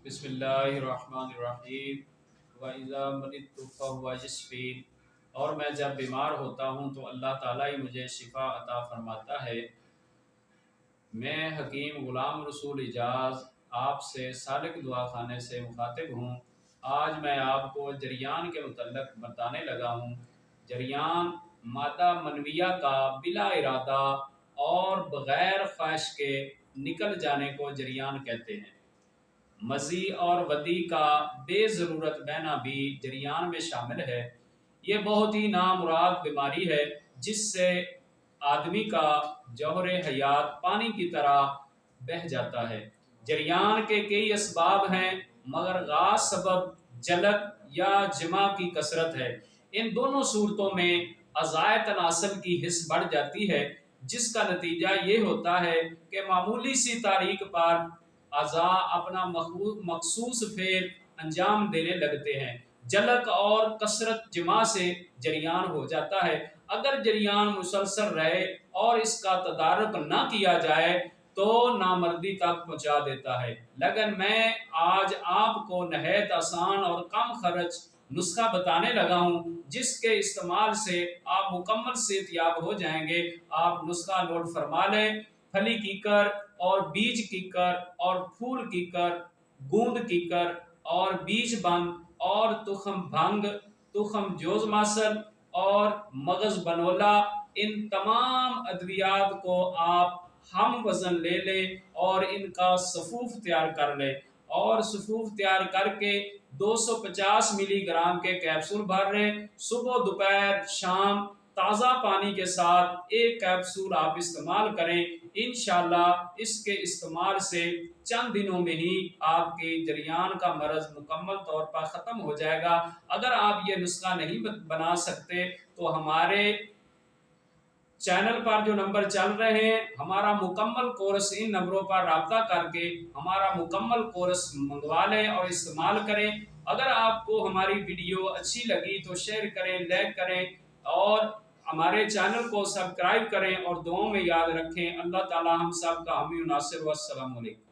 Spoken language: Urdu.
بسم اللہ الرحمن الرحیم وَإِذَا مَرِضْتُ فَهُوَ يَشْفِينِ۔ اور میں جب بیمار ہوتا ہوں تو اللہ تعالیٰ ہی مجھے شفا عطا فرماتا ہے۔ میں حکیم غلام رسول اجاز آپ سے سالک دعا خانے سے مخاطب ہوں۔ آج میں آپ کو جریان کے متعلق بتانے لگا ہوں۔ جریان مادہ منویہ کا بلا ارادہ اور بغیر خواہش کے نکل جانے کو جریان کہتے ہیں۔ مضی اور ودی کا بے ضرورت بہنا بھی جریان میں شامل ہے۔ یہ بہت ہی نامراد بیماری ہے جس سے آدمی کا جوہر حیات پانی کی طرح بہہ جاتا ہے۔ جریان کے کئی اسباب ہیں مگر خاص سبب جلد یا جمع کی کثرت ہے۔ ان دونوں صورتوں میں اعضائے تناسل کی حص بڑھ جاتی ہے جس کا نتیجہ یہ ہوتا ہے کہ معمولی سی تاریخ پر اعضاء اپنا مخصوص فعل انجام دینے لگتے ہیں۔ جلک اور کثرت جمع سے جریان ہو جاتا ہے۔ اگر جریان مسلسل رہے اور اس کا تدارک نہ کیا جائے تو نامردی تک پہنچا دیتا ہے۔ لیکن میں آج آپ کو نہایت آسان اور کم خرچ نسخہ بتانے لگا ہوں جس کے استعمال سے آپ مکمل صحت یاب ہو جائیں گے۔ آپ نسخہ نوٹ فرما لیں۔ پھلی کیکر اور بیج کیکر اور پھول کیکر، گوند کیکر اور بیج بند اور تخم بھنگ، تخم جوز ماسل اور مغز بنولا، ان تمام ادویات کو آپ ہم وزن لے لیں اور ان کا صفوف تیار کر لیں، اور صفوف تیار کر کے 250 ملی گرام کے کیپسول بھر لیں۔ صبح دوپہر شام تازہ پانی کے ساتھ ایک کیپسول آپ استعمال کریں۔ انشاءاللہ اس کے استعمال سے چند دنوں میں ہی آپ کے جریان کا مرض مکمل طور پر ختم ہو جائے گا۔ اگر آپ یہ نسخہ نہیں بنا سکتے تو ہمارے چینل پر جو نمبر چل رہے ہیں، ہمارا مکمل کورس ان نمبروں پر رابطہ کر کے ہمارا مکمل کورس منگوا لیں اور استعمال کریں۔ اگر آپ کو ہماری ویڈیو اچھی لگی تو شیئر کریں، لائک کریں اور ہمارے چینل کو سبسکرائب کریں اور دعاؤں میں یاد رکھیں۔ اللہ تعالی ہم سب کا حامی و ناصر۔ والسلام علیکم۔